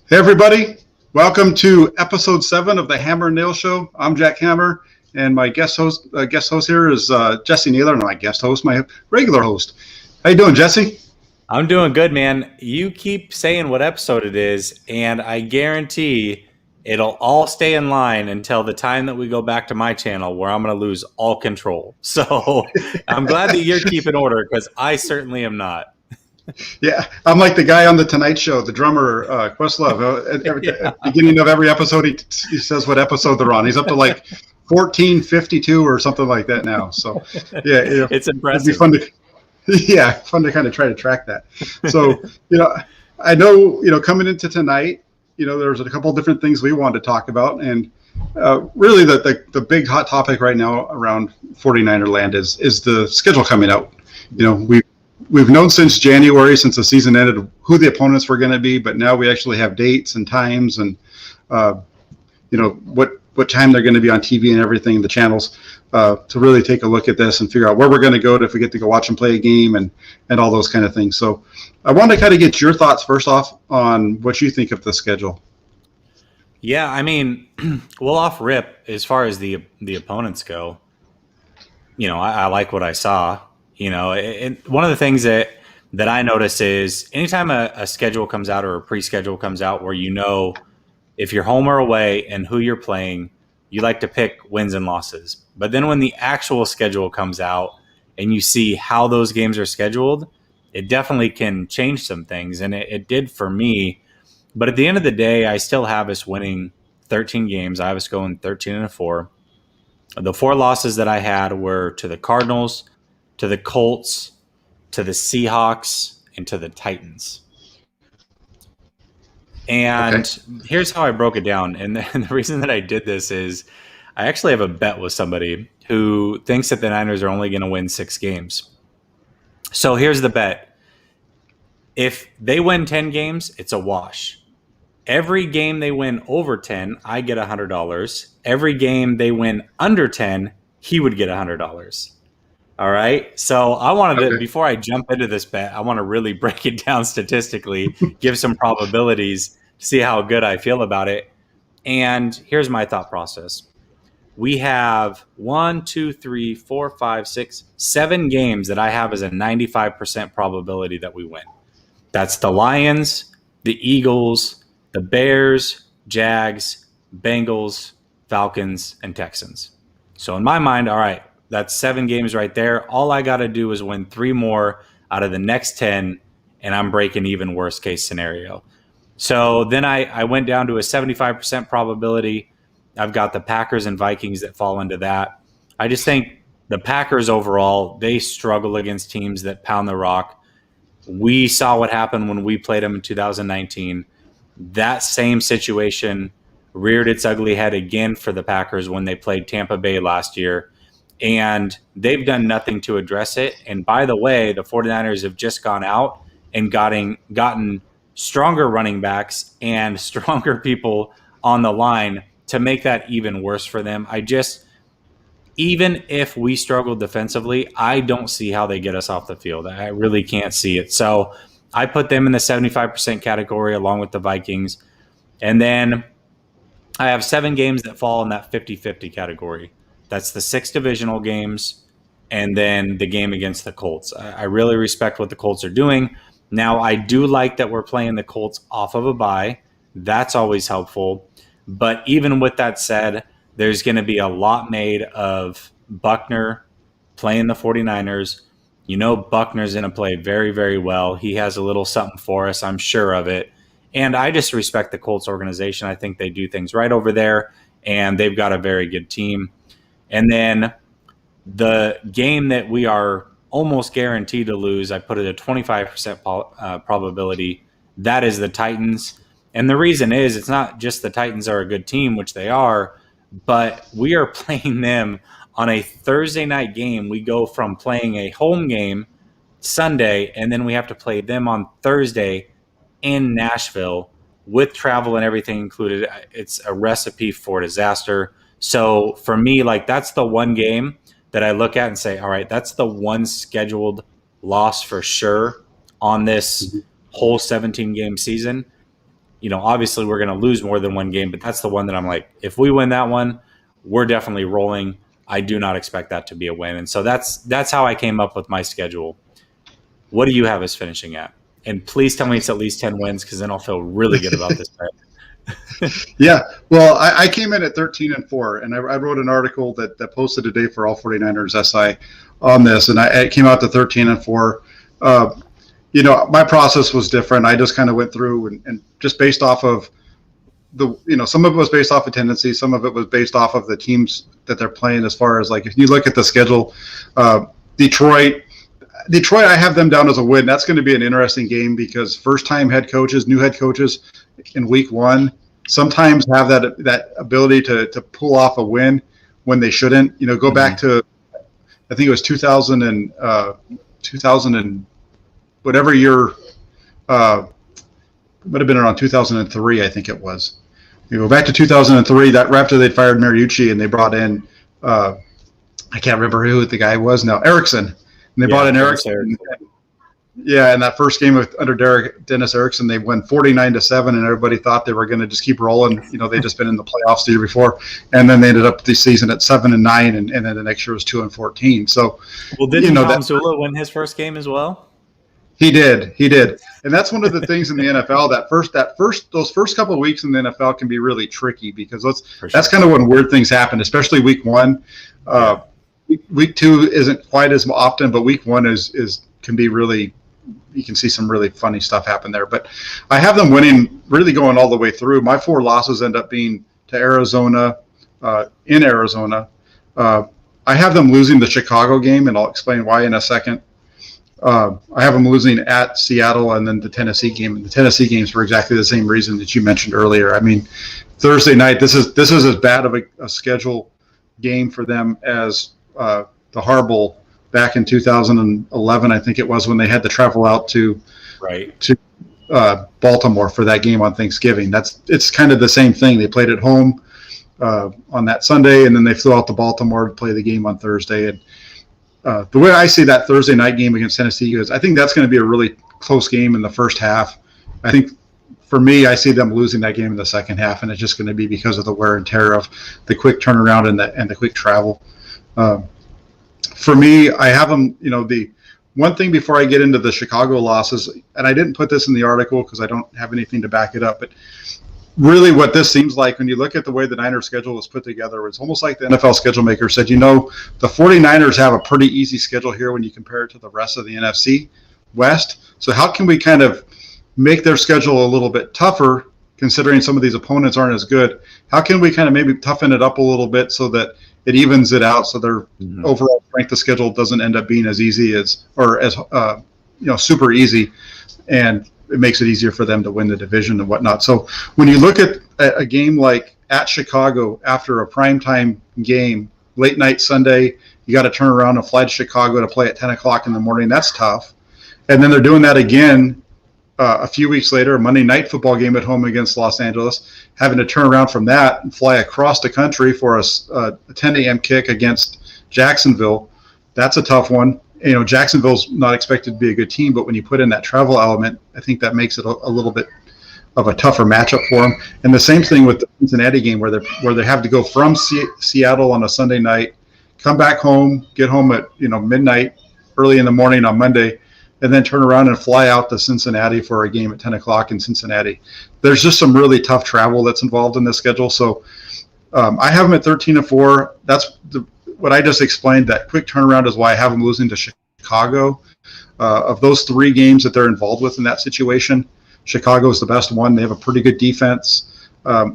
Hey everybody, welcome to episode 7 of the Hammer and Nail Show. I'm Jack Hammer, and my guest host here is Jessie Naylor, and my guest host, my regular host. How you doing, Jessie? I'm doing good, man. You keep saying what episode it is, and I guarantee it'll all stay in line until the time that we go back to my channel where I'm going to lose all control. So I'm glad that you're keeping order because I certainly am not. Yeah, I'm like the guy on the Tonight Show, the drummer Questlove. At the beginning of every episode, he says what episode they're on. He's up to like 1452 or something like that now. So yeah, It's it'd be impressive. fun to kind of try to track that. So I know coming into tonight, there's a couple of different things we wanted to talk about, and really the big hot topic right now around 49er land is the schedule coming out. We've known since January, since the season ended, who the opponents were going to be, but now we actually have dates and times and what time they're going to be on TV and everything, the channels, to really take a look at this and figure out where we're going to go if we get to go watch and play a game and all those kind of things. So I want to kind of get your thoughts first off on what you think of the schedule. Yeah, I mean, well, off rip, as far as the opponents go, I like what I saw. One of the things that I notice is anytime a schedule comes out or a pre-schedule comes out where if you're home or away and who you're playing, you like to pick wins and losses. But then when the actual schedule comes out and you see how those games are scheduled, it definitely can change some things. And it did for me. But at the end of the day, I still have us winning 13 games. I have us going 13-4. The 4 losses that I had were to the Cardinals, to the Colts, to the Seahawks, and to the Titans. And okay, here's how I broke it down. And the reason that I did this is I actually have a bet with somebody who thinks that the Niners are only going to win 6 games. So here's the bet. If they win 10 games, it's a wash. Every game they win over 10, I get $100. Every game they win under 10, he would get $100. All right. So I wanted to, before I jump into this bet, I want to really break it down statistically, give some probabilities, see how good I feel about it. And here's my thought process. We have 7 games that I have as a 95% probability that we win. That's the Lions, the Eagles, the Bears, Jags, Bengals, Falcons, and Texans. So in my mind, all right, that's 7 games right there. All I got to do is win 3 more out of the next 10, and I'm breaking even worst case scenario. So then I went down to a 75% probability. I've got the Packers and Vikings that fall into that. I just think the Packers overall, they struggle against teams that pound the rock. We saw what happened when we played them in 2019. That same situation reared its ugly head again for the Packers when they played Tampa Bay last year. And they've done nothing to address it. And by the way, the 49ers have just gone out and gotten stronger running backs and stronger people on the line to make that even worse for them. Even if we struggle defensively, I don't see how they get us off the field. I really can't see it. So I put them in the 75% category along with the Vikings. And then I have 7 games that fall in that 50-50 category. That's the 6 divisional games and then the game against the Colts. I really respect what the Colts are doing. Now, I do like that we're playing the Colts off of a bye. That's always helpful. But even with that said, there's going to be a lot made of Buckner playing the 49ers. Buckner's going to play very, very well. He has a little something for us, I'm sure of it. And I just respect the Colts organization. I think they do things right over there, and they've got a very good team. And then the game that we are almost guaranteed to lose, I put it at 25% probability. That is the Titans. And the reason is it's not just the Titans are a good team, which they are, but we are playing them on a Thursday night game. We go from playing a home game Sunday, and then we have to play them on Thursday in Nashville with travel and everything included. It's a recipe for disaster. So for me, that's the one game that I look at and say, all right, that's the one scheduled loss for sure on this whole 17-game season. obviously we're going to lose more than one game, but that's the one that I'm like, if we win that one, we're definitely rolling. I do not expect that to be a win. And so that's how I came up with my schedule. What do you have us finishing at? And please tell me it's at least 10 wins, because then I'll feel really good about this bet. Yeah, well, I came in at 13-4, and I wrote an article that posted today for All 49ers SI on this, and I came out to 13-4. My process was different. I just kind of went through and just based off of some of it was based off of tendency, some of it was based off of the teams that they're playing. As far as like, if you look at the schedule, Detroit, I have them down as a win. That's going to be an interesting game, because first-time new head coaches in week one sometimes have that ability to pull off a win when they shouldn't. Go back to, I think it was 2000 and whatever year, would have been around 2003, I think it was. You go back to 2003, that after they'd fired Mariucci and they brought in, I can't remember who the guy was now, Erickson. And they brought in Erickson. Yeah, in that first game under Dennis Erickson, they won 49-7, and everybody thought they were going to just keep rolling. They'd just been in the playoffs the year before, and then they ended up the season at 7-9, and then the next year was 2-14. So, well, didn't Tom Zula win his first game as well? He did, and that's one of the things in the NFL. Those first couple of weeks in the NFL can be really tricky, because that's kind of when weird things happen, especially week one. Week two isn't quite as often, but week one can be really. You can see some really funny stuff happen there. But I have them winning, really going all the way through. My 4 losses end up being to Arizona, in Arizona. I have them losing the Chicago game, and I'll explain why in a second. I have them losing at Seattle, and then the Tennessee game. And the Tennessee games for exactly the same reason that you mentioned earlier. I mean, Thursday night, this is as bad of a schedule game for them as the Harbaugh back in 2011, I think it was, when they had to travel out to Baltimore for that game on Thanksgiving. It's kind of the same thing. They played at home on that Sunday, and then they flew out to Baltimore to play the game on Thursday. And the way I see that Thursday night game against Tennessee is, I think that's going to be a really close game in the first half. I think, for me, I see them losing that game in the second half, and it's just going to be because of the wear and tear of the quick turnaround and the quick travel. For me, I have them, the one thing before I get into the Chicago losses, and I didn't put this in the article because I don't have anything to back it up, but really what this seems like when you look at the way the Niners schedule was put together, it's almost like the NFL schedule maker said, the 49ers have a pretty easy schedule here when you compare it to the rest of the NFC West. So how can we kind of make their schedule a little bit tougher, considering some of these opponents aren't as good? How can we kind of maybe toughen it up a little bit so that it evens it out, so their overall strength of schedule doesn't end up being as easy as super easy, and it makes it easier for them to win the division and whatnot. So when you look at a game like at Chicago after a primetime game, late night Sunday, you got to turn around and fly to Chicago to play at 10 o'clock in the morning. That's tough. And then they're doing that again a few weeks later, a Monday night football game at home against Los Angeles, having to turn around from that and fly across the country for a 10 a.m. kick against Jacksonville. That's a tough one. Jacksonville's not expected to be a good team, but when you put in that travel element, I think that makes it a little bit of a tougher matchup for them. And the same thing with the Cincinnati game, where they have to go from Seattle on a Sunday night, come back home, get home at midnight, early in the morning on Monday, and then turn around and fly out to Cincinnati for a game at 10 o'clock in Cincinnati. There's just some really tough travel that's involved in this schedule. So I have them at 13-4. That's what I just explained. That quick turnaround is why I have them losing to Chicago. Of those 3 games that they're involved with in that situation, Chicago is the best one. They have a pretty good defense. I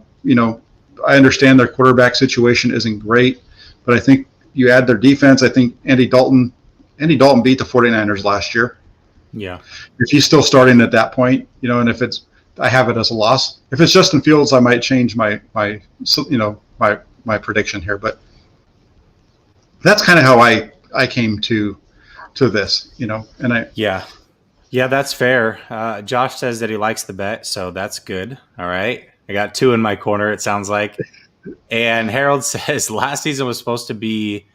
understand their quarterback situation isn't great, but I think you add their defense. I think Andy Dalton beat the 49ers last year. Yeah. If he's still starting at that point, and if I have it as a loss. If it's Justin Fields, I might change my prediction here, but that's kind of how I came to this, and Yeah, that's fair. Josh says that he likes the bet, so that's good. All right. I got 2 in my corner, it sounds like. And Harold says last season was supposed to be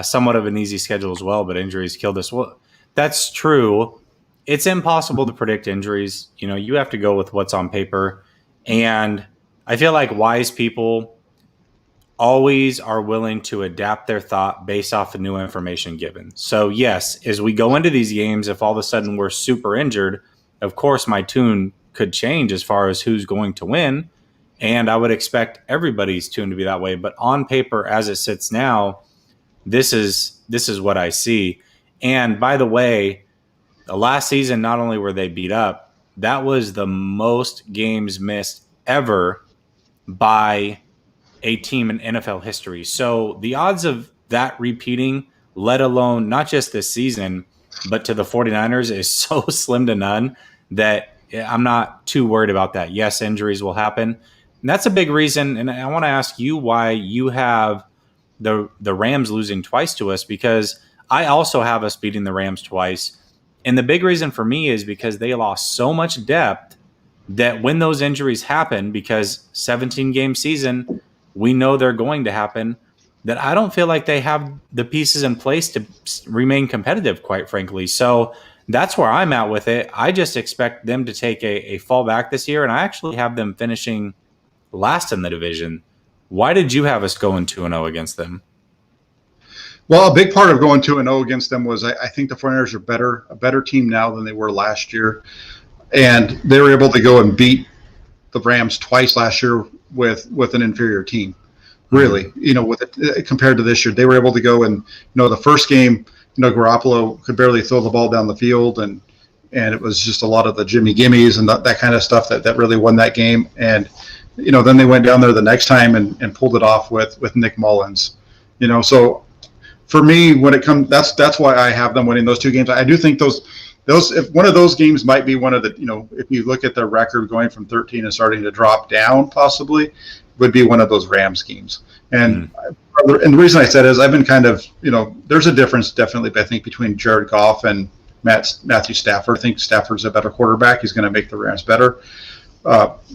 somewhat of an easy schedule as well, but injuries killed us. Well, that's true. It's impossible to predict injuries. You have to go with what's on paper. And I feel like wise people always are willing to adapt their thought based off of new information given. So yes, as we go into these games, if all of a sudden we're super injured, of course my tune could change as far as who's going to win. And I would expect everybody's tune to be that way. But on paper, as it sits now, this is what I see. And by the way, the last season, not only were they beat up, that was the most games missed ever by a team in NFL history. So the odds of that repeating, let alone not just this season, but to the 49ers is so slim to none that I'm not too worried about that. Yes, injuries will happen. And that's a big reason. And I want to ask you why you have the Rams losing twice to us, because I also have us beating the Rams twice. And the big reason for me is because they lost so much depth that when those injuries happen, because 17-game season, we know they're going to happen, that I don't feel like they have the pieces in place to remain competitive, quite frankly. So that's where I'm at with it. I just expect them to take a fall back this year, and I actually have them finishing last in the division. Why did you have us going 2-0 against them? Well, a big part of going 2-0 against them was I think the 49ers are a better team now than they were last year. And they were able to go and beat the Rams twice last year with an inferior team. Really, with it compared to this year, they were able to go and, the first game, Garoppolo could barely throw the ball down the field, and it was just a lot of the Jimmy Gimmies and that kind of stuff that really won that game. And then they went down there the next time and pulled it off with Nick Mullins. So for me, when it comes, that's why I have them winning those two games. I do think those if one of those games might be one of the, if you look at their record going from 13 and starting to drop down, possibly would be one of those Rams games. And the reason I said is I've been kind of, there's a difference definitely, I think, between Jared Goff and Matthew Stafford. I think Stafford's a better quarterback. He's going to make the Rams better.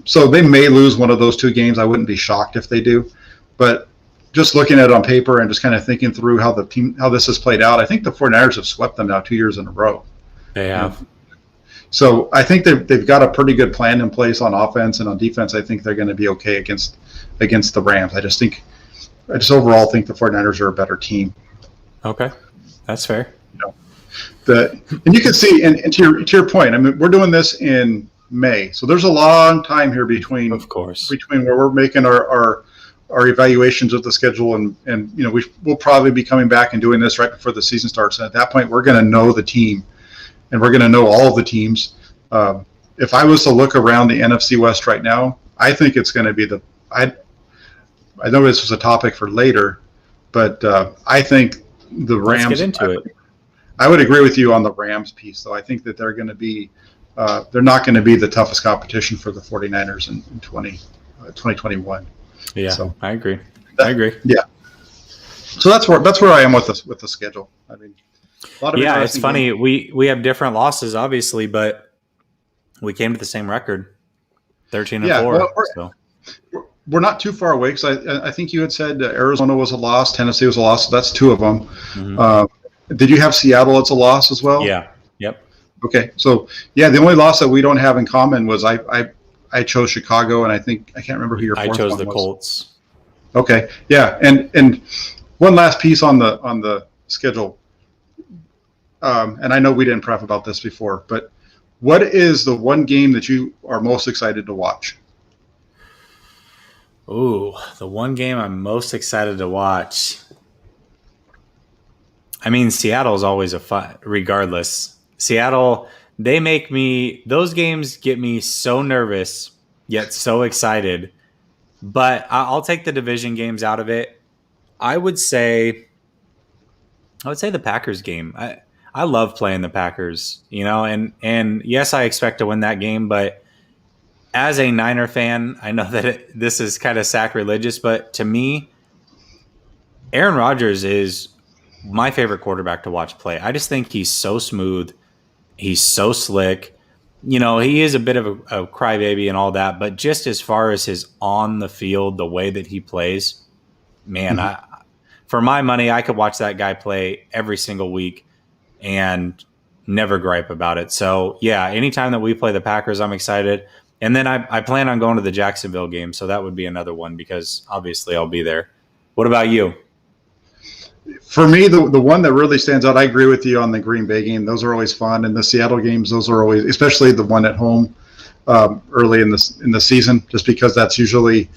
So they may lose one of those two games. I wouldn't be shocked if they do. But just looking at it on paper and just kind of thinking through how this has played out, I think the 49ers have swept them now 2 years in a row. They have. So I think they've got a pretty good plan in place on offense, and on defense, I think they're going to be okay against the Rams. I just overall think the 49ers are a better team. Okay, that's fair. And you can see, and to your point, I mean, we're doing this in May, so there's a long time here between where we're making our evaluations of the schedule, and we'll probably be coming back and doing this right before the season starts. And at that point, we're going to know the team, and we're going to know all of the teams. If I was to look around the NFC West right now, I think it's going to be I know this was a topic for later, but I think the Rams. Let's get into it. I would agree with you on the Rams piece, though. I think that they're going to be they're not going to be the toughest competition for the 49ers in 2021. Yeah, so, I agree. Yeah. So that's where I am with the schedule. I mean, a lot of it's funny. We have different losses, obviously, but we came to the same record, 13-4. Well, we're not too far away, because I think you had said Arizona was a loss, Tennessee was a loss. So that's two of them. Mm-hmm. Did you have Seattle as a loss as well? Yeah. Yep. Okay. So the only loss that we don't have in common was I chose Chicago, and I can't remember who your fourth one was. I chose the Colts. Okay. Yeah. And one last piece on the schedule. And I know we didn't prep about this before, but what is the one game that you are most excited to watch? Ooh, the one game I'm most excited to watch. I mean, Seattle's always a fun, regardless. Seattle, those games get me so nervous, yet so excited. But I'll take the division games out of it. I would say the Packers game. I love playing the Packers, and yes, I expect to win that game, but as a Niner fan, I know that this is kind of sacrilegious, but to me, Aaron Rodgers is my favorite quarterback to watch play. I just think he's so smooth. He's so slick. He is a bit of a crybaby and all that, but just as far as his on the field, the way that he plays, man, for my money, I could watch that guy play every single week and never gripe about it. So, yeah, anytime that we play the Packers, I'm excited. And then I plan on going to the Jacksonville game, so that would be another one because obviously I'll be there. What about you? For me, the one that really stands out, I agree with you on the Green Bay game. Those are always fun, and the Seattle games, those are always, especially the one at home early in the season, just because that's usually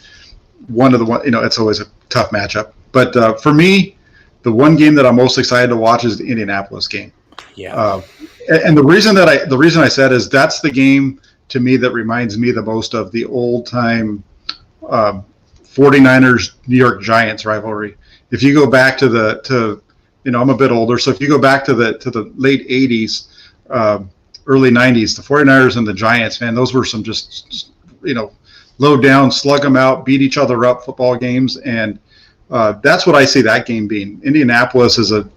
one of the one. It's always a tough matchup. But for me, the one game that I'm most excited to watch is the Indianapolis game. Yeah. And the reason I said is that's the game to me that reminds me the most of the old time 49ers New York Giants rivalry. If you go back to I'm a bit older, so if you go back to the late 80s, early 90s, the 49ers and the Giants, man, those were some just low down, slug them out, beat each other up football games, and that's what I see that game being. Indianapolis is a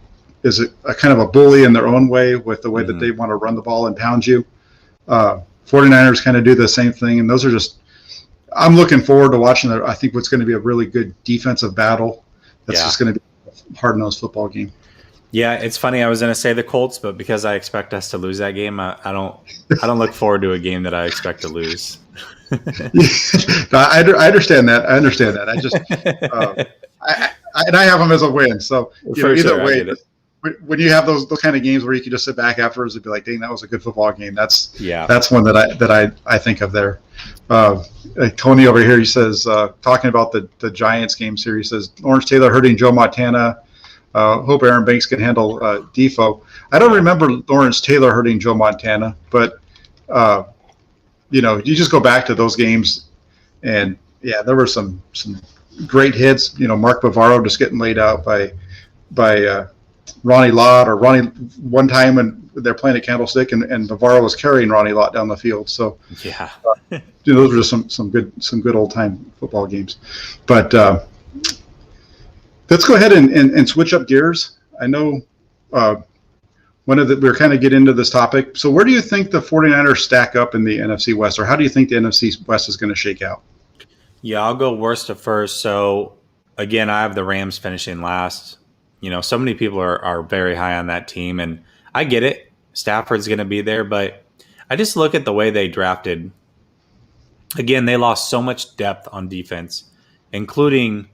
kind of a bully in their own way with the way that they want to run the ball and pound you. 49ers kind of do the same thing, and those are just – I'm looking forward to watching I think what's going to be a really good defensive battle. That's just going to be a hard-nosed football game. Yeah, it's funny. I was going to say the Colts, but because I expect us to lose that game, I don't look forward to a game that I expect to lose. I understand that. I just I have them as a win. So either way, when you have those kind of games where you can just sit back afterwards and be like, "Dang, that was a good football game." That's one that I think of there. Tony over here, he says, talking about the Giants games here, he says, Lawrence Taylor hurting Joe Montana. Hope Aaron Banks can handle Defoe. I don't remember Lawrence Taylor hurting Joe Montana, but you just go back to those games, and there were some great hits. Mark Bavaro just getting laid out by Ronnie Lott, or Ronnie one time when they're playing at Candlestick, and Bavaro was carrying Ronnie Lott down the field. So those were just some good old time football games. But let's go ahead and switch up gears. I know we're kind of getting into this topic. So where do you think the 49ers stack up in the NFC West, or how do you think the NFC West is going to shake out? Yeah, I'll go worst to first. So again, I have the Rams finishing last. So many people are very high on that team, and I get it. Stafford's going to be there, but I just look at the way they drafted. Again, they lost so much depth on defense, including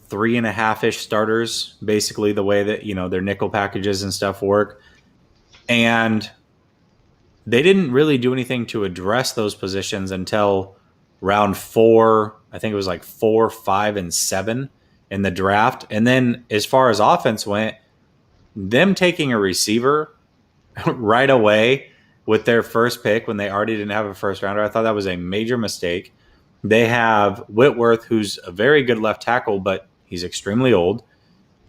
3.5-ish starters, basically the way that, their nickel packages and stuff work. And they didn't really do anything to address those positions until round 4. I think it was like 4, 5, and 7 in the draft. And then as far as offense went, them taking a receiver right away with their first pick when they already didn't have a first rounder, I thought that was a major mistake. They have Whitworth, who's a very good left tackle, but he's extremely old.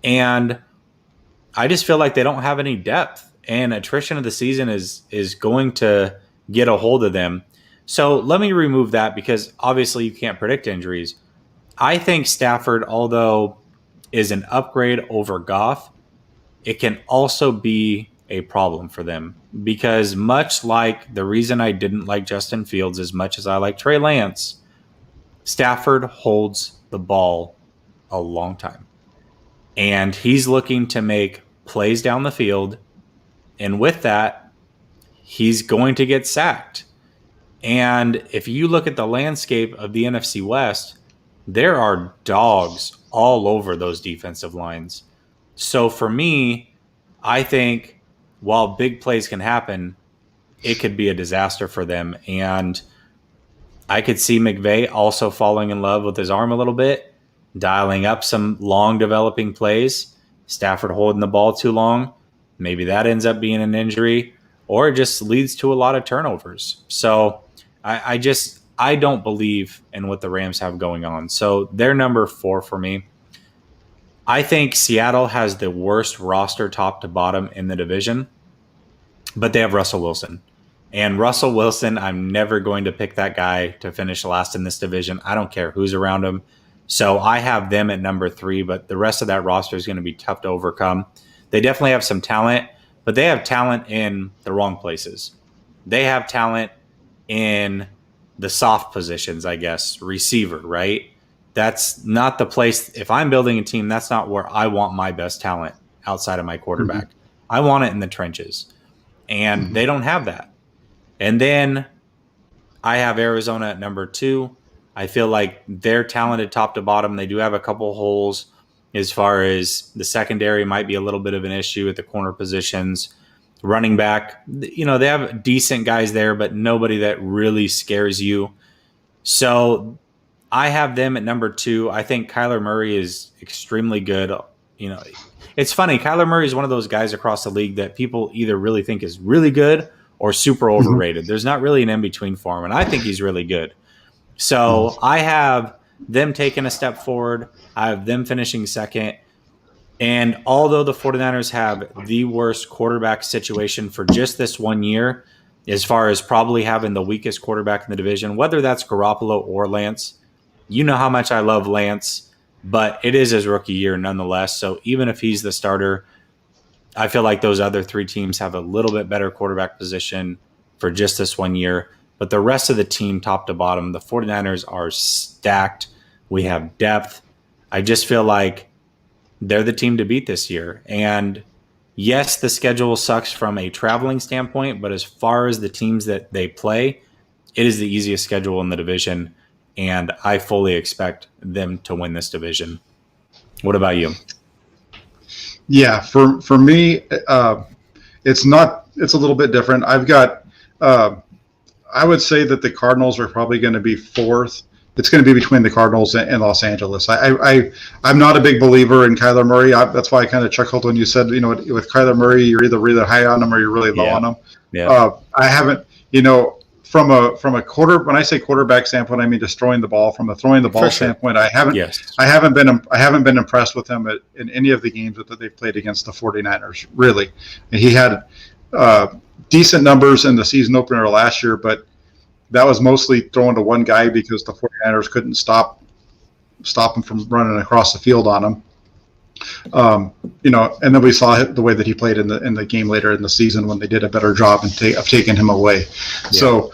And I just feel like they don't have any depth, and attrition of the season is going to get a hold of them. So let me remove that, because obviously you can't predict injuries. I think Stafford, although is an upgrade over Goff, it can also be a problem for them, because much like the reason I didn't like Justin Fields as much as I like Trey Lance, Stafford holds the ball a long time, and he's looking to make plays down the field, and with that, he's going to get sacked. And if you look at the landscape of the NFC West, there are dogs all over those defensive lines. So for me, I think while big plays can happen, it could be a disaster for them. And I could see McVay also falling in love with his arm a little bit, dialing up some long developing plays. Stafford holding the ball too long, maybe that ends up being an injury, or it just leads to a lot of turnovers. So I don't believe in what the Rams have going on. So they're number 4 for me. I think Seattle has the worst roster top to bottom in the division, but they have Russell Wilson. And Russell Wilson, I'm never going to pick that guy to finish last in this division. I don't care who's around him. So I have them at number 3, but the rest of that roster is going to be tough to overcome. They definitely have some talent, but they have talent in the wrong places. They have talent in the soft positions, I guess, receiver, right? That's not the place. If I'm building a team, that's not where I want my best talent outside of my quarterback. Mm-hmm. I want it in the trenches, and they don't have that. And then I have Arizona at number 2. I feel like they're talented top to bottom. They do have a couple holes as far as the secondary might be a little bit of an issue at the corner positions. Running back, they have decent guys there, but nobody that really scares you. So I have them at number 2. I think Kyler Murray is extremely good. It's funny. Kyler Murray is one of those guys across the league that people either really think is really good or super overrated. There's not really an in-between for him, and I think he's really good. So I have them taking a step forward. I have them finishing second. And although the 49ers have the worst quarterback situation for just this 1 year, as far as probably having the weakest quarterback in the division, whether that's Garoppolo or Lance, you know how much I love Lance, but it is his rookie year nonetheless. So even if he's the starter, I feel like those other 3 teams have a little bit better quarterback position for just this 1 year. But the rest of the team, top to bottom, the 49ers are stacked. We have depth. I just feel like they're the team to beat this year. And yes, the schedule sucks from a traveling standpoint, but as far as the teams that they play, it is the easiest schedule in the division. And I fully expect them to win this division. What about you? Yeah, for me, it's a little bit different. I've got, I would say that the Cardinals are probably going to be 4th. It's going to be between the Cardinals and Los Angeles. I'm not a big believer in Kyler Murray. That's why I kind of chuckled when you said, with Kyler Murray, you're either really high on him or you're really low on him. Yeah. I haven't, from a when I say quarterback standpoint, I mean destroying the ball. From a throwing the ball standpoint, I haven't been impressed with him in any of the games that they've played against the 49ers. Really, and he had decent numbers in the season opener last year, but that was mostly throwing to one guy because the 49ers couldn't stop him from running across the field on him. And then we saw the way that he played in the game later in the season when they did a better job of taking him away. Yeah. So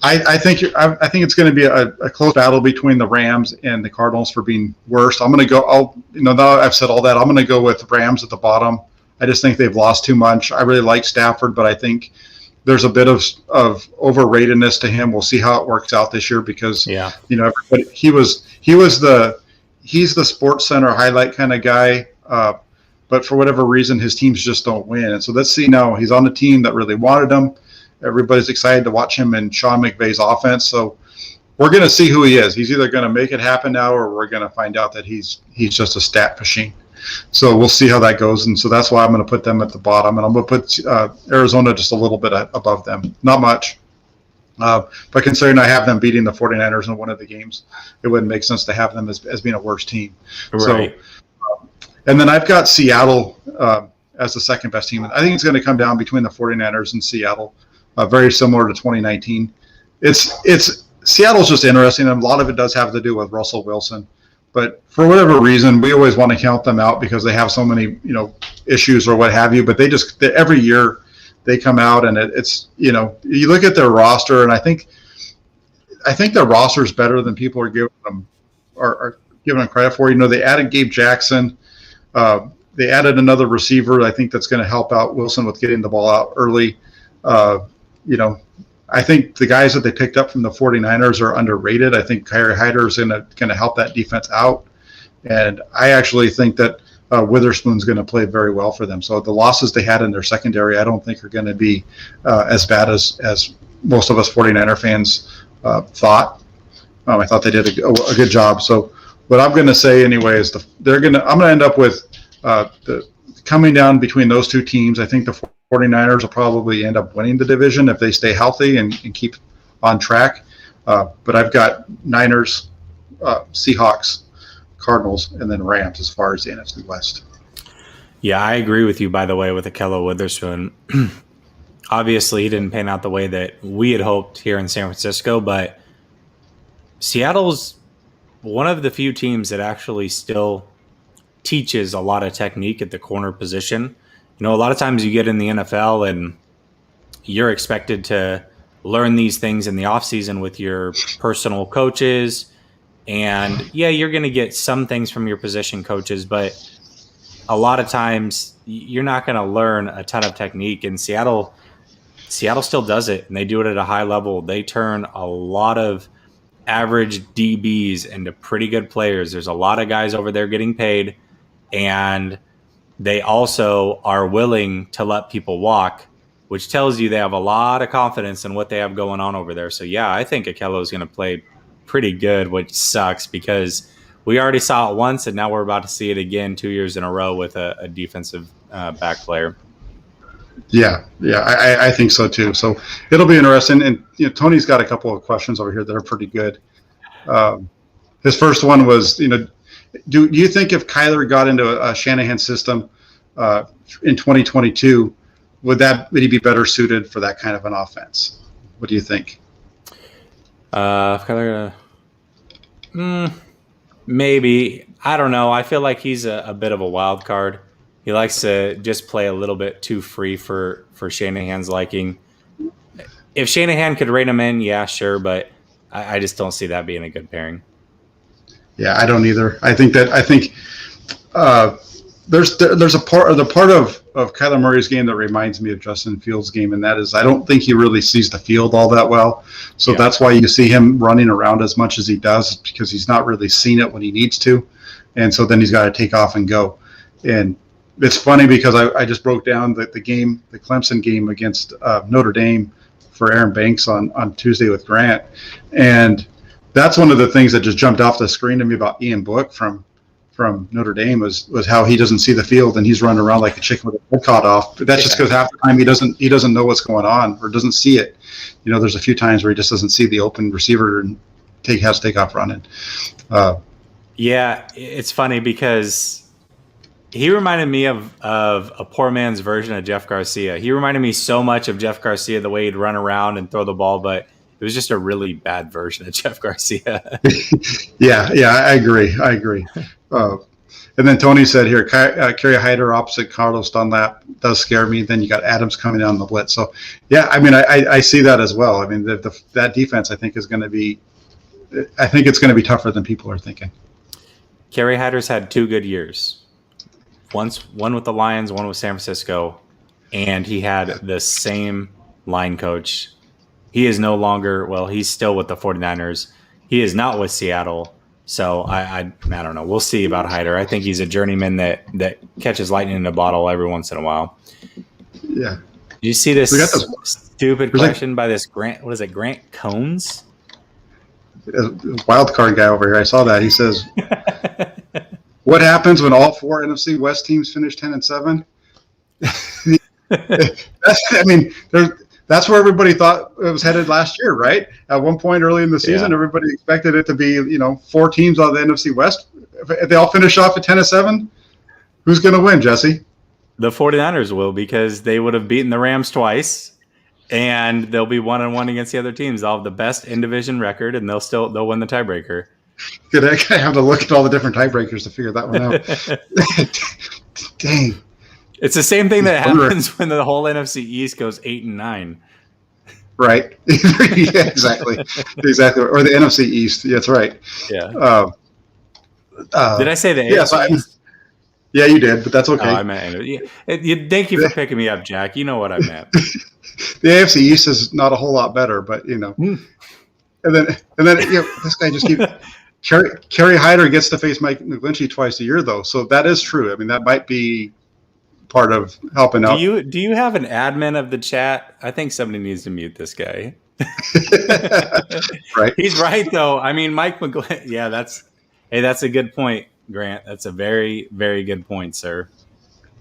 I think it's going to be a close battle between the Rams and the Cardinals for being worst. I'm going to go. Now I've said all that, I'm going to go with Rams at the bottom. I just think they've lost too much. I really like Stafford, but I think there's a bit of overratedness to him. We'll see how it works out this year because everybody, he's the Sports Center highlight kind of guy, but for whatever reason his teams just don't win. And so let's see now. He's on the team that really wanted him. Everybody's excited to watch him in Sean McVay's offense. So we're going to see who he is. He's either going to make it happen now, or we're going to find out that he's just a stat machine. So we'll see how that goes. And so that's why I'm going to put them at the bottom. And I'm going to put Arizona just a little bit above them. Not much. But considering I have them beating the 49ers in one of the games, it wouldn't make sense to have them as being a worse team. Right. So, and then I've got Seattle as the second best team. I think it's going to come down between the 49ers and Seattle, very similar to 2019. Seattle's just interesting, and a lot of it does have to do with Russell Wilson. But for whatever reason, we always want to count them out because they have so many, issues or what have you. But every year they come out and it's you look at their roster, and I think their roster is better than people are giving them credit for. They added Gabe Jackson. They added another receiver. I think that's going to help out Wilson with getting the ball out early. I think the guys that they picked up from the 49ers are underrated. I think Kyrie Hyder is going to help that defense out. And I actually think that Witherspoon's going to play very well for them. So the losses they had in their secondary, I don't think are going to be as bad as most of us 49er fans thought. I thought they did a good job. So what I'm going to say anyway is I'm going to end up with the coming down between those two teams. I think the 49ers will probably end up winning the division if they stay healthy and keep on track. But I've got Niners, Seahawks, Cardinals, and then Rams as far as the NFC West. Yeah, I agree with you, by the way, with Ahkello Witherspoon. Obviously, he didn't pan out the way that we had hoped here in San Francisco, but Seattle's one of the few teams that actually still teaches a lot of technique at the corner position. A lot of times you get in the NFL and you're expected to learn these things in the offseason with your personal coaches. And yeah, you're going to get some things from your position coaches, but a lot of times you're not going to learn a ton of technique. And Seattle, Seattle still does it, and they do it at a high level. They turn a lot of average DBs into pretty good players. There's a lot of guys over there getting paid, and they also are willing to let people walk, which tells you they have a lot of confidence in what they have going on over there. So, yeah, I think Akello is going to play pretty good, which sucks because we already saw it once, and now we're about to see it again 2 years in a row with a defensive back player. Yeah, I think so too. So it'll be interesting. And Tony's got a couple of questions over here that are pretty good. His first one was, do you think if Kyler got into a Shanahan system in 2022, would he be better suited for that kind of an offense? What do you think? If Kyler, maybe. I don't know. I feel like he's a bit of a wild card. He likes to just play a little bit too free for Shanahan's liking. If Shanahan could rein him in, yeah, sure, but I just don't see that being a good pairing. Yeah, I don't either. I think there's a part of Kyler Murray's game that reminds me of Justin Fields' game, and that is I don't think he really sees the field all that well. So That's why you see him running around as much as he does, because he's not really seen it when he needs to, and so then he's got to take off and go. And it's funny because I just broke down the Clemson game against Notre Dame for Aaron Banks on Tuesday with Grant, and that's one of the things that just jumped off the screen to me about Ian Book from Notre Dame was how he doesn't see the field and he's running around like a chicken with a head caught off. But that's just because half the time he doesn't know what's going on or doesn't see it. There's a few times where he just doesn't see the open receiver and has to take off running. Yeah, it's funny because he reminded me of a poor man's version of Jeff Garcia. He reminded me so much of Jeff Garcia, the way he'd run around and throw the ball, but it was just a really bad version of Jeff Garcia. Yeah, I agree. And then Tony said here, Kerry Hyder opposite Carlos Dunlap does scare me. Then you got Adams coming down the blitz. So, yeah, I mean, I see that as well. I mean, that defense I think it's going to be tougher than people are thinking. Kerry Hyder's had 2 good years. One with the Lions, one with San Francisco, and he had the same line coach. He is no longer, he's still with the 49ers. He is not with Seattle. So I don't know. We'll see about Hyder. I think he's a journeyman that catches lightning in a bottle every once in a while. Yeah. Did you see this stupid question by this Grant? What is it, Grant Cones? Wild card guy over here. I saw that. He says, what happens when all 4 NFC West teams finish 10-7? That's where everybody thought it was headed last year, right? At one point early in the season, everybody expected it to be, 4 teams out of the NFC West. If they all finish off at 10-7, who's going to win, Jesse? The 49ers will, because they would have beaten the Rams twice, and they'll be 1-1 against the other teams. They'll have the best in-division record, and they'll win the tiebreaker. Good. I have to look at all the different tiebreakers to figure that one out. Dang. It's the same thing that happens when the whole NFC East goes 8-9. Right. Yeah, exactly. Or the NFC East. That's right. Yeah. Did I say the AFC East? Yeah, you did, but that's okay. Oh, I meant thank you for picking me up, Jack. You know what I meant. The AFC East is not a whole lot better, but And then this guy just keeps Kerry Hyder gets to face Mike McGlinchey twice a year, though. So that is true. I mean, that might be part of helping out. Do you have an admin of the chat? I think somebody needs to mute this guy. Right. He's right, though. I mean, Mike McGlinchey. Yeah, that's a good point, Grant. That's a very, very good point, sir.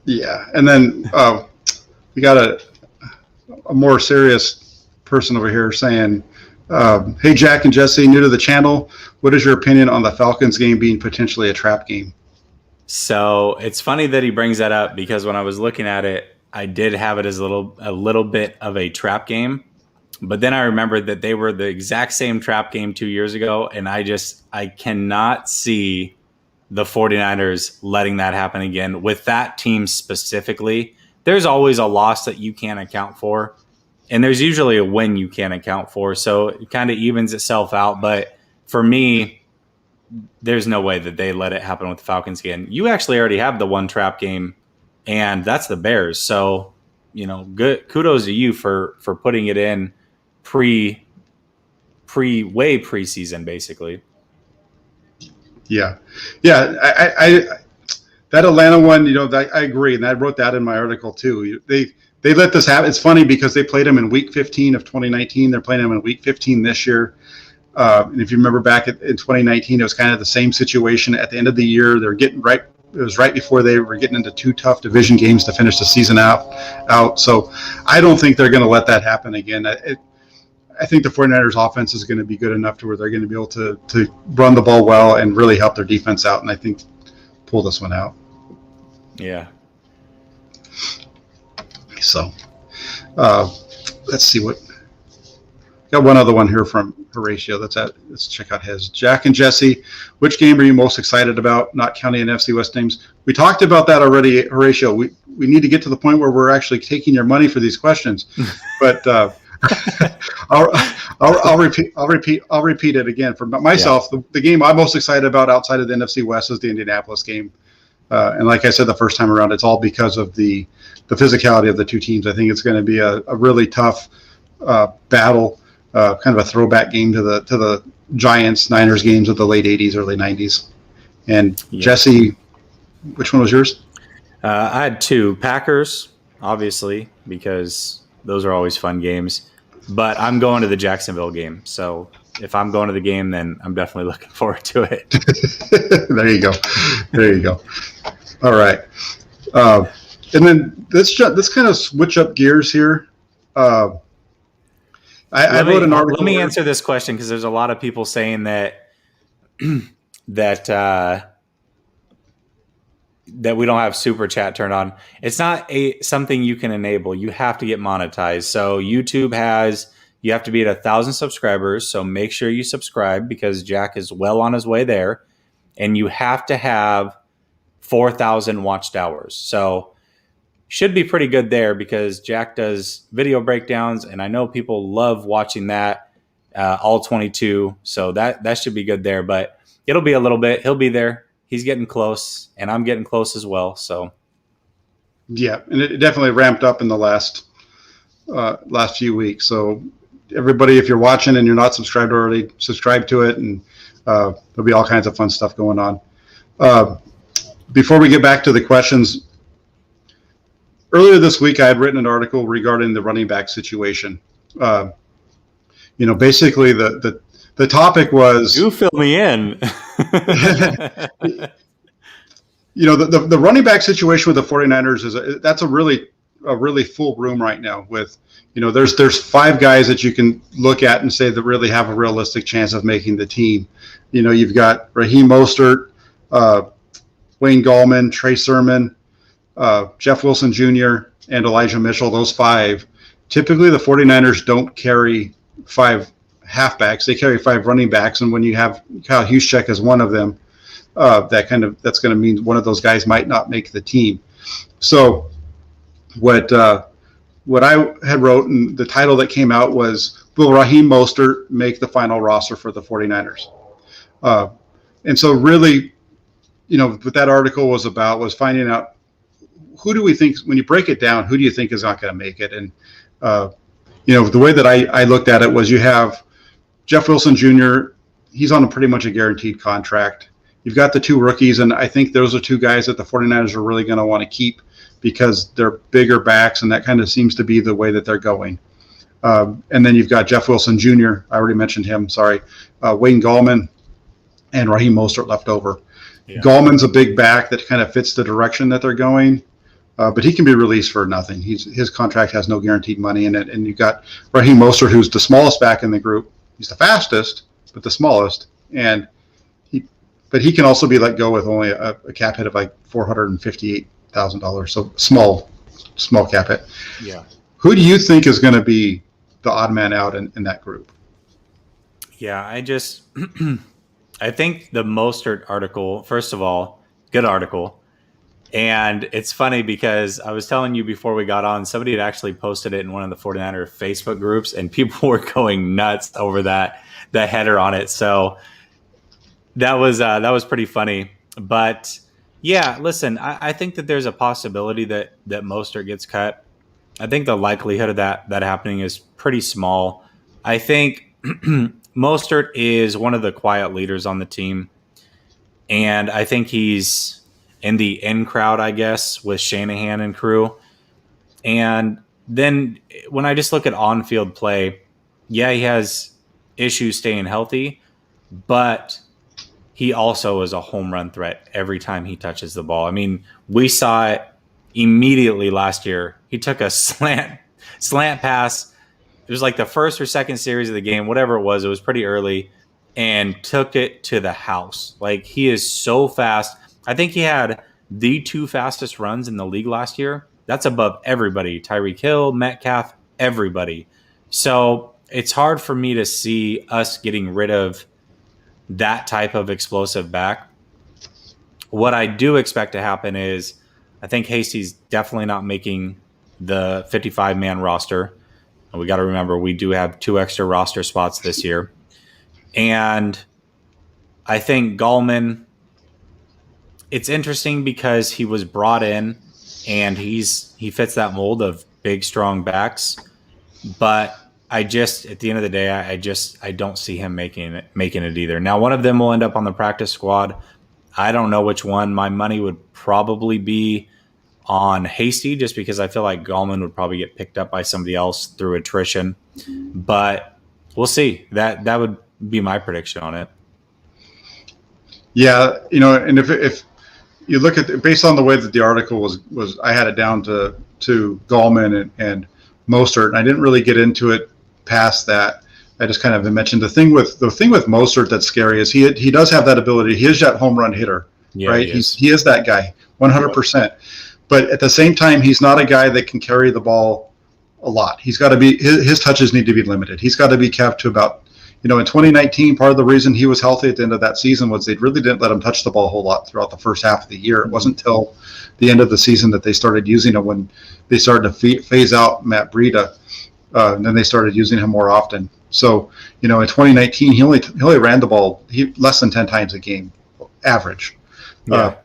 Yeah, and then we got a more serious person over here saying, hey, Jack and Jesse, new to the channel. What is your opinion on the Falcons game being potentially a trap game? So it's funny that he brings that up, because when I was looking at it, I did have it as a little bit of a trap game. But then I remembered that they were the exact same trap game 2 years ago, and I cannot see the 49ers letting that happen again. With that team specifically, there's always a loss that you can't account for, and there's usually a win you can't account for. So it kind of evens itself out. But for me, there's no way that they let it happen with the Falcons again. You actually already have the one trap game, and that's the Bears. So good kudos to you for putting it in way preseason, basically. Yeah. I that Atlanta one, I agree, and I wrote that in my article too. They let this happen. It's funny because they played them in Week 15 of 2019. They're playing them in Week 15 this year. And if you remember back in 2019, it was kind of the same situation at the end of the year. They're getting right. It was right before they were getting into 2 tough division games to finish the season out. So I don't think they're going to let that happen again. I think the 49ers offense is going to be good enough to where they're going to be able to run the ball well and really help their defense out. And I think pull this one out. Yeah. So let's see what. Got one other one here from Horatio. Let's check out his. Jack and Jessie, which game are you most excited about, not counting NFC West teams? We talked about that already, Horatio. We need to get to the point where we're actually taking your money for these questions. But I'll repeat it again. For myself, the game I'm most excited about outside of the NFC West is the Indianapolis game. And like I said the first time around, it's all because of the physicality of the two teams. I think it's going to be a really tough battle. Kind of a throwback game to the Giants Niners games of the late 80s, early 90s. And Jesse, which one was yours? I had 2. Packers, obviously, because those are always fun games. But I'm going to the Jacksonville game. So if I'm going to the game, then I'm definitely looking forward to it. There you go. All right. And then let's kind of switch up gears here. I wrote an article. Let me answer this question because there's a lot of people saying that that we don't have super chat turned on. It's not something you can enable. You have to get monetized. So YouTube you have to be at 1,000 subscribers. So make sure you subscribe because Jack is well on his way there, and you have to have 4,000 watched hours. So should be pretty good there because Jack does video breakdowns, and I know people love watching that, all 22. So that should be good there, but it'll be a little bit. He'll be there. He's getting close, and I'm getting close as well. So, yeah, and it definitely ramped up in the last few weeks. So everybody, if you're watching and you're not subscribed already, subscribe to it, and there'll be all kinds of fun stuff going on. Before we get back to the questions, earlier this week, I had written an article regarding the running back situation. Basically the topic was. You fill me in. The running back situation with the 49ers that's a really full room right now. With there's 5 guys that you can look at and say that really have a realistic chance of making the team. You've got Raheem Mostert, Wayne Gallman, Trey Sermon, Jeff Wilson Jr., and Elijah Mitchell, those 5. Typically, the 49ers don't carry 5 halfbacks. They carry 5 running backs, and when you have Kyle Juszczyk as one of them, that's going to mean one of those guys might not make the team. So what I had wrote, and the title that came out was, will Raheem Mostert make the final roster for the 49ers? And so really, what that article was about was finding out, who do we think, when you break it down, who do you think is not going to make it? And, the way that I looked at it was, you have Jeff Wilson Jr., he's on pretty much a guaranteed contract. You've got the 2 rookies, and I think those are 2 guys that the 49ers are really going to want to keep because they're bigger backs, and that kind of seems to be the way that they're going. And then you've got Jeff Wilson Jr., I already mentioned him, sorry, Wayne Gallman, and Raheem Mostert left over. Yeah. Gallman's a big back that kind of fits the direction that they're going. But he can be released for nothing. His contract has no guaranteed money in it. And you've got Raheem Mostert, who's the smallest back in the group. He's the fastest, but the smallest. But he can also be let go with only a cap hit of like $458,000. So small cap hit. Yeah. Who do you think is going to be the odd man out in that group? Yeah, I think the Mostert article, first of all, good article. And it's funny because I was telling you before we got on, somebody had actually posted it in one of the 49er Facebook groups, and people were going nuts over the header on it. So that was pretty funny. But yeah, listen, I think that there's a possibility that Mostert gets cut. I think the likelihood of that happening is pretty small. I think Mostert is one of the quiet leaders on the team, and I think he's in the in crowd, I guess, with Shanahan and crew. And then when I just look at on-field play, yeah, he has issues staying healthy, but he also is a home run threat every time he touches the ball. I mean, we saw it immediately last year. He took a slant pass. It was like the first or second series of the game, whatever it was. It was pretty early, and took it to the house. Like, he is so fast. I think he had the 2 fastest runs in the league last year. That's above everybody. Tyreek Hill, Metcalf, everybody. So it's hard for me to see us getting rid of that type of explosive back. What I do expect to happen is I think Hasty's definitely not making the 55-man roster. And we got to remember we do have 2 extra roster spots this year. And I think Gallman, it's interesting because he was brought in and he fits that mold of big, strong backs. But I just, at the end of the day, I don't see him making it either. Now, one of them will end up on the practice squad. I don't know which one. My money would probably be on Hasty, just because I feel like Gallman would probably get picked up by somebody else through attrition. But we'll see. That would be my prediction on it. Yeah, and if you look at based on the way that the article was I had it down to Gallman and Mostert, and I didn't really get into it past that. I just kind of mentioned the thing with Mostert that's scary is he does have that ability. He is that home run hitter, right? He is that guy, 100%. But at the same time, he's not a guy that can carry the ball a lot. He's got to be his touches need to be limited. He's got to be kept to about, in 2019, part of the reason he was healthy at the end of that season was they really didn't let him touch the ball a whole lot throughout the first half of the year. It wasn't until the end of the season that they started using him, when they started to phase out Matt Breida, and then they started using him more often. So, in 2019, he only ran the ball less than 10 times a game, average. Yeah.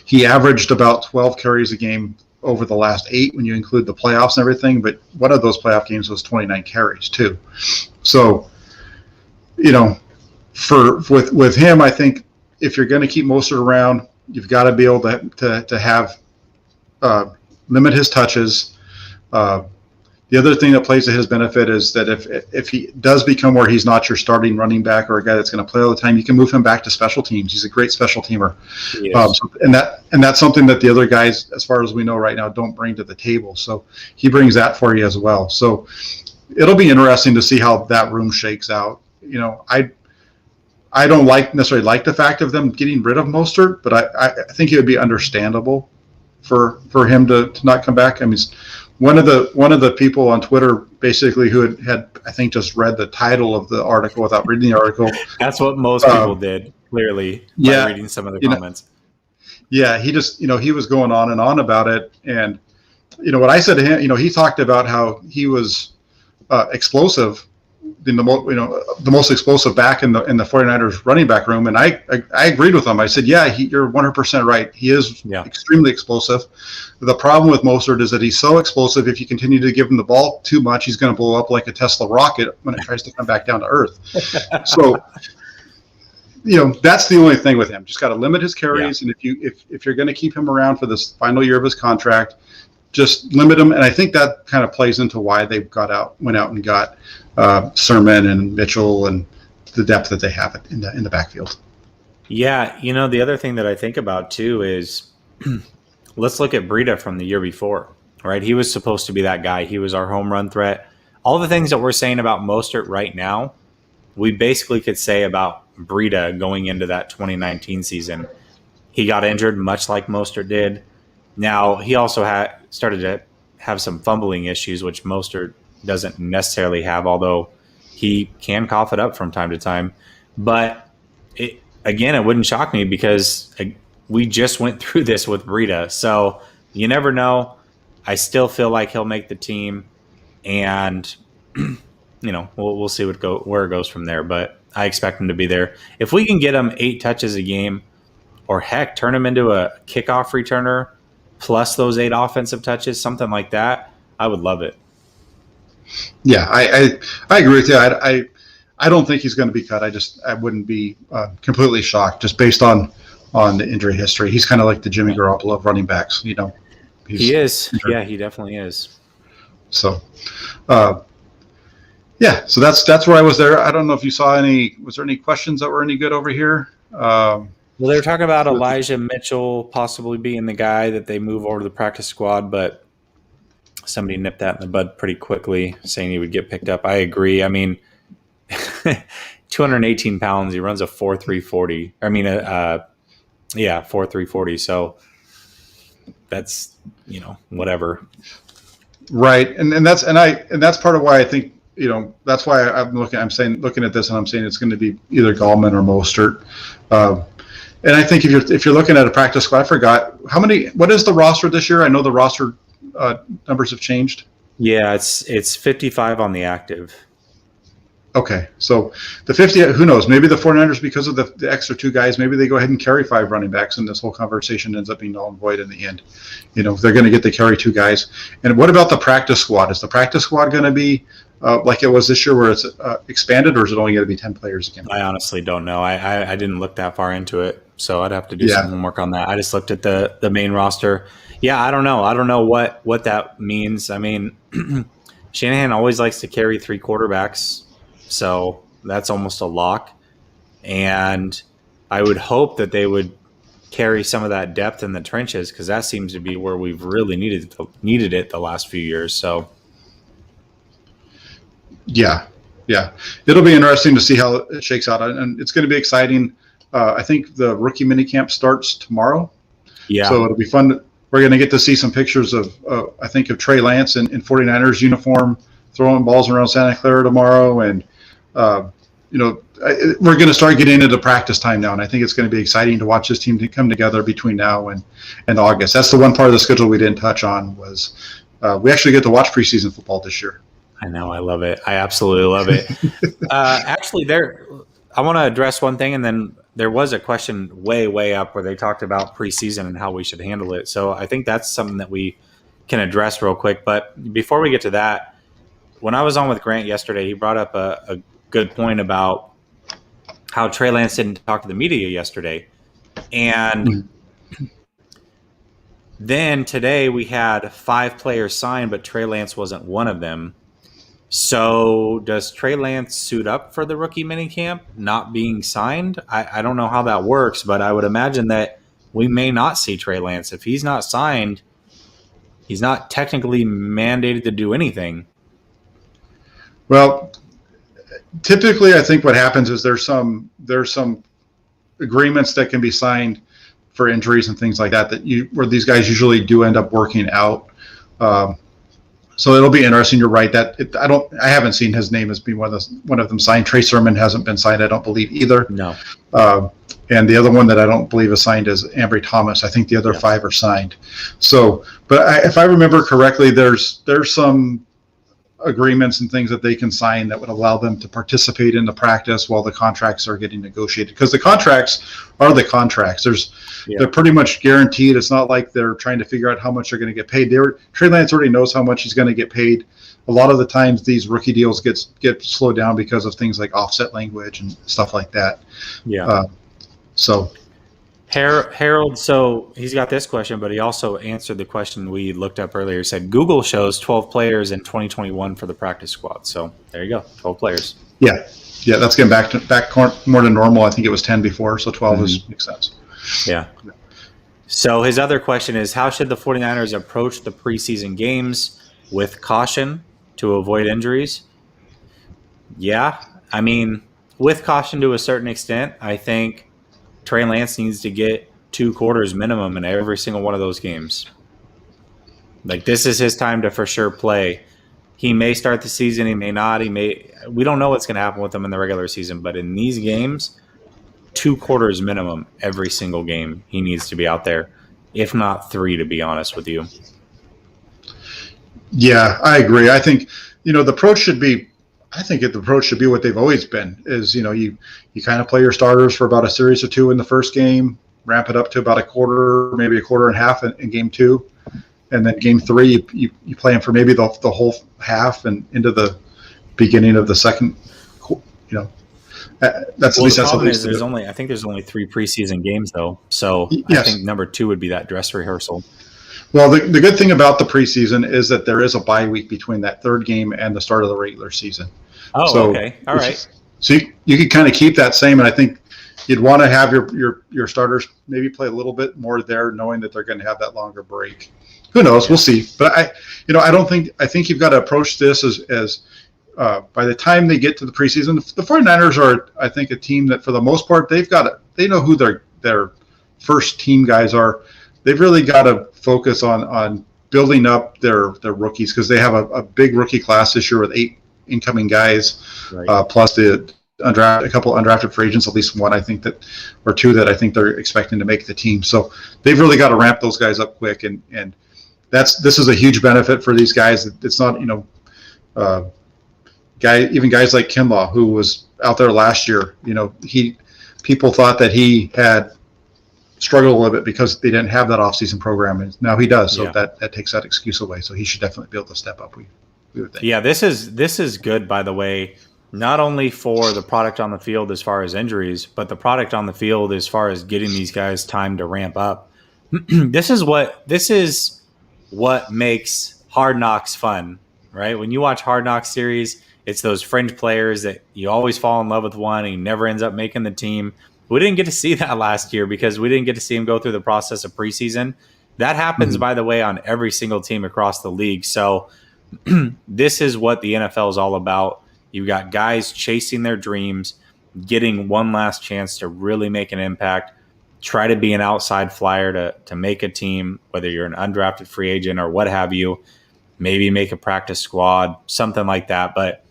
He averaged about 12 carries a game over the last 8 when you include the playoffs and everything. But one of those playoff games was 29 carries too. So, with him, I think if you're going to keep Mostert around, you've got to be able to have limit his touches. The other thing that plays to his benefit is that if he does become where he's not your starting running back or a guy that's going to play all the time, you can move him back to special teams. He's a great special teamer. Yes. And that's something that the other guys, as far as we know right now, don't bring to the table. So he brings that for you as well. So it'll be interesting to see how that room shakes out. I don't necessarily like the fact of them getting rid of Mostert, but I think it would be understandable for him to not come back. I mean, one of the people on Twitter basically who had I think just read the title of the article without reading the article. That's what most people did, clearly, by reading some of the comments. Yeah, he just he was going on and on about it, and what I said to him, he talked about how he was explosive, the most explosive back in the 49ers running back room, and I agreed with him. I said, yeah, you're 100% right. He is extremely explosive. The problem with Mostert is that he's so explosive, if you continue to give him the ball too much, he's going to blow up like a Tesla rocket when it tries to come back down to earth. So, that's the only thing with him. Just got to limit his carries, and if you're going to keep him around for this final year of his contract, just limit him. And I think that kind of plays into why they went out and got Sermon and Mitchell and the depth that they have in the backfield. Yeah, the other thing that I think about too is let's look at Breida from the year before, right? He was supposed to be that guy. He was our home run threat. All the things that we're saying about Mostert right now, we basically could say about Breida going into that 2019 season. He got injured much like Mostert did. Now, he also started to have some fumbling issues, which Mostert doesn't necessarily have, although he can cough it up from time to time. But, it wouldn't shock me because we just went through this with Breida. So you never know. I still feel like he'll make the team, and we'll see where it goes from there. But I expect him to be there. If we can get him 8 touches a game, or turn him into a kickoff returner plus those 8 offensive touches, something like that, I would love it. Yeah, I agree with you. I don't think he's going to be cut. I wouldn't be completely shocked just based on the injury history. He's kind of like the Jimmy Garoppolo of running backs. He is. Yeah, he definitely is. So, yeah. So that's where I was there. I don't know if you saw any. Was there any questions that were any good over here? Well, they were talking about Elijah Mitchell possibly being the guy that they move over to the practice squad, but somebody nipped that in the bud pretty quickly, saying he would get picked up. I agree. I mean, 218 pounds. He runs a 4.340. I mean, 4.340. So that's whatever. Right, and that's part of why I think that's why looking at this and I'm saying it's going to be either Gallman or Mostert. And I think if you're looking at a practice squad, I forgot what is the roster this year? I know the roster numbers have changed. Yeah, it's 55 on the active. Okay, so the 50, who knows? Maybe the 49ers, because of the extra 2 guys, maybe they go ahead and carry 5 running backs, and this whole conversation ends up being null and void in the end. They're going to get to carry 2 guys. And what about the practice squad? Is the practice squad going to be like it was this year, where it's expanded, or is it only going to be 10 players again? I honestly don't know. I didn't look that far into it, so I'd have to do some homework on that. I just looked at the main roster. Yeah, I don't know. I don't know what that means. I mean, Shanahan always likes to carry 3 quarterbacks. So that's almost a lock. And I would hope that they would carry some of that depth in the trenches, because that seems to be where we've really needed it the last few years. So, yeah. It'll be interesting to see how it shakes out. And it's going to be exciting. I think the rookie minicamp starts tomorrow. Yeah. So it'll be fun. We're going to get to see some pictures of Trey Lance in 49ers uniform throwing balls around Santa Clara tomorrow. And we're going to start getting into practice time now, and I think it's going to be exciting to watch this team come together between now and August. That's the one part of the schedule we didn't touch on, was we actually get to watch preseason football this year. I know. I love it. I absolutely love it. Actually, I want to address one thing, and then there was a question way up where they talked about preseason and how we should handle it. So I think that's something that we can address real quick. But before we get to that, when I was on with Grant yesterday, he brought up a good point about how Trey Lance didn't talk to the media yesterday. And then today we had 5 players signed, but Trey Lance wasn't one of them. So does Trey Lance suit up for the rookie minicamp not being signed? I don't know how that works, but I would imagine that we may not see Trey Lance. If he's not signed, he's not technically mandated to do anything. Well, typically, I think what happens is there's some agreements that can be signed for injuries and things like that where these guys usually do end up working out. So it'll be interesting. You're right that I haven't seen his name as being one of them signed. Trey Sermon hasn't been signed, I don't believe either. No. And the other one that I don't believe is signed is Ambry Thomas. I think the other 5 are signed. So, but if I remember correctly, there's some agreements and things that they can sign that would allow them to participate in the practice while the contracts are getting negotiated, because the contracts are the contracts. They're pretty much guaranteed. It's not like they're trying to figure out how much they're going to get paid. Trey Lance already knows how much he's going to get paid. A lot of the times these rookie deals get slowed down because of things like offset language and stuff like that. Harold, so he's got this question, but he also answered the question we looked up earlier. He said Google shows 12 players in 2021 for the practice squad. So there you go, 12 players. Yeah, that's getting back more to normal. I think it was 10 before, so 12 makes sense. Yeah. So his other question is, how should the 49ers approach the preseason games? With caution to avoid injuries? Yeah, I mean, with caution to a certain extent. I think Trey Lance needs to get 2 quarters minimum in every single one of those games. Like, this is his time to for sure play. He may start the season, he may not. We don't know what's going to happen with him in the regular season, but in these games, 2 quarters minimum every single game. He needs to be out there, if not 3, to be honest with you. Yeah, I agree. I think the approach should be. I think the approach should be what they've always been. Is you kind of play your starters for about a series or 2 in the first game, ramp it up to about a quarter, maybe a quarter and a half in game 2, and then game 3 you play them for maybe the whole half and into the beginning of the second. That's Well, at least the that's problem at is least I think there's only 3 preseason games though. So I yes. think number 2 would be that dress rehearsal. Well, the good thing about the preseason is that there is a bye week between that third game and the start of the regular season. Oh, so, okay. All right. So you could kind of keep that same, and I think you'd want to have your starters maybe play a little bit more there, knowing that they're going to have that longer break. Who knows? Yeah. We'll see. But I think you've got to approach this as by the time they get to the preseason, the 49ers are, I think, a team that for the most part they know who their first team guys are. They've really got to focus on building up their rookies, because they have a big rookie class this year with 8 incoming guys, right. Plus a couple undrafted free agents, at least one I think or 2 that I think they're expecting to make the team. So they've really got to ramp those guys up quick, and this is a huge benefit for these guys. It's not guys like Kinlaw, who was out there last year. People thought that he had struggled a little bit because they didn't have that off-season program, and now he does. So that takes that excuse away. So he should definitely be able to step up. We would think. Yeah, this is good, by the way, not only for the product on the field as far as injuries, but the product on the field as far as getting these guys time to ramp up. This is what makes Hard Knocks fun, right? When you watch Hard Knocks series, it's those fringe players that you always fall in love with one and he never ends up making the team. We didn't get to see that last year because we didn't get to see him go through the process of preseason. That happens, by the way, on every single team across the league. So this is what the NFL is all about. You've got guys chasing their dreams, getting one last chance to really make an impact, try to be an outside flyer to make a team, whether you're an undrafted free agent or what have you, maybe make a practice squad, something like that. But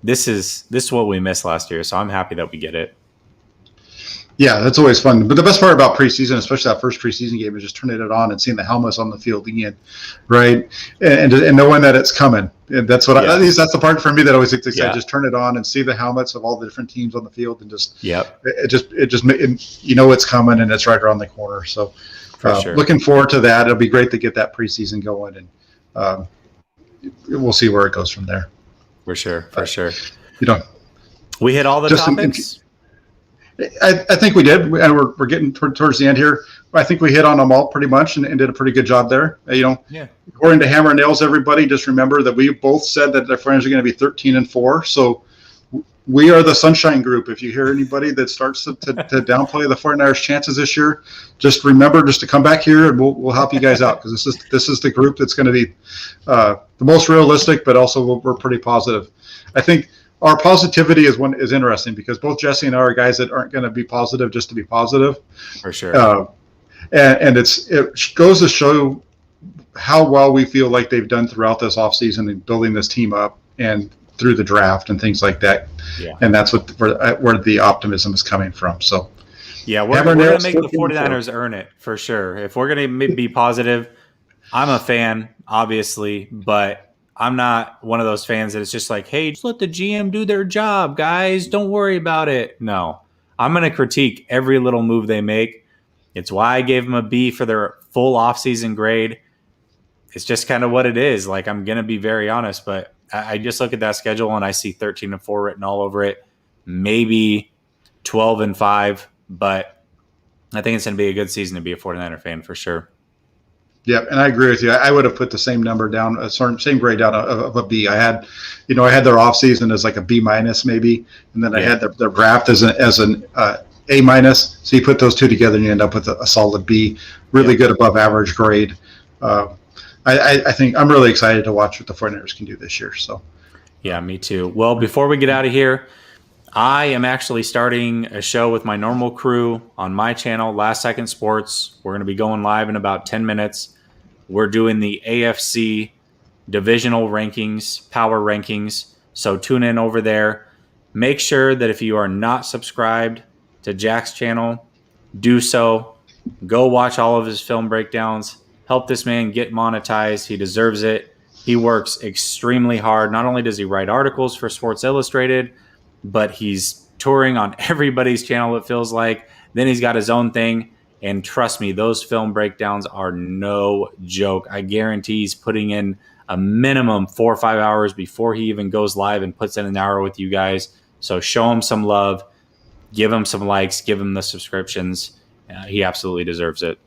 this is what we missed last year, so I'm happy that we get it. Yeah, that's always fun. But the best part about preseason, especially that first preseason game, is just turning it on and seeing the helmets on the field again, right? And knowing that it's coming. And that's what at least that's the part for me that always excites. Just turn it on and see the helmets of all the different teams on the field, and just it's coming and it's right around the corner. So sure. Looking forward to that. It'll be great to get that preseason going, and we'll see where it goes from there. For sure. We hit all the topics. I think we did, and we're getting towards the end here. I think we hit on them all pretty much and did a pretty good job there. According to Hammer and Nayls, everybody, just remember that we both said that their friends are going to be 13-4. So we are the sunshine group. If you hear anybody that starts to downplay the 49ers' chances this year, just remember just to come back here and we'll help you guys out, because this is the group that's going to be the most realistic, but also we're pretty positive. I think our positivity is interesting, because both Jessie and I are guys that aren't going to be positive just to be positive. For sure. And it goes to show how well we feel like they've done throughout this offseason and building this team up and through the draft and things like that. Yeah. And that's where the optimism is coming from. So we're going to make the 49ers earn it for sure. If we're going to be positive, I'm a fan, obviously, but I'm not one of those fans that it's just like, hey, just let the GM do their job, guys. Don't worry about it. No, I'm going to critique every little move they make. It's why I gave them a B for their full offseason grade. It's just kind of what it is. Like, I'm going to be very honest, but I just look at that schedule and I see 13-4 written all over it. Maybe 12-5, but I think it's going to be a good season to be a 49er fan for sure. Yeah, and I agree with you. I would have put the same number down, same grade down of a B. I had their off season as like a B- maybe, and then I had their draft as an A-. So you put those two together and you end up with a solid B. Really good above average grade. I think I'm really excited to watch what the 49ers can do this year. So, yeah, me too. Well, before we get out of here, I am actually starting a show with my normal crew on my channel, Last Second Sports. We're going to be going live in about 10 minutes. We're doing the AFC divisional rankings, power rankings. So tune in over there. Make sure that if you are not subscribed to Jack's channel, do so. Go watch all of his film breakdowns. Help this man get monetized. He deserves it. He works extremely hard. Not only does he write articles for Sports Illustrated, but he's touring on everybody's channel, it feels like. Then he's got his own thing, And trust me, those film breakdowns are no joke. I guarantee he's putting in a minimum 4 or 5 hours before he even goes live and puts in an hour with you guys. So show him some love, give him some likes, give him the subscriptions. He absolutely deserves it.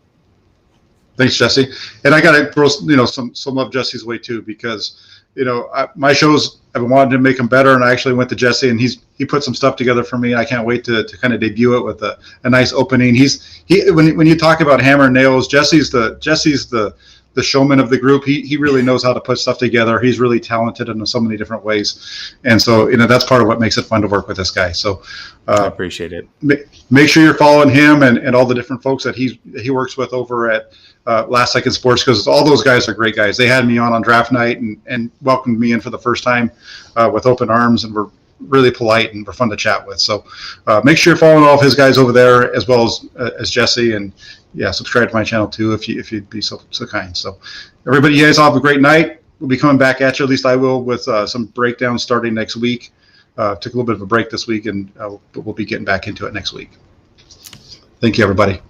Thanks, Jesse. And I got to throw some love Jesse's way too, because my shows, I've been wanting to make them better, and I actually went to Jesse, and he put some stuff together for me. I can't wait to kind of debut it with a nice opening. When you talk about hammer and nails, Jesse's the showman of the group. He really knows how to put stuff together. He's really talented in so many different ways, and so that's part of what makes it fun to work with this guy. So I appreciate it. Make sure you're following him and all the different folks that he works with over at Last Second Sports, because all those guys are great guys. They had me on draft night and welcomed me in for the first time with open arms, and were really polite and were fun to chat with. So make sure you're following all of his guys over there, as well as Jesse, and subscribe to my channel too if you'd be so kind. So everybody, you guys all have a great night. We'll be coming back at you, at least I will, with some breakdowns starting next week. Took a little bit of a break this week, and we'll be getting back into it next week. Thank you, everybody.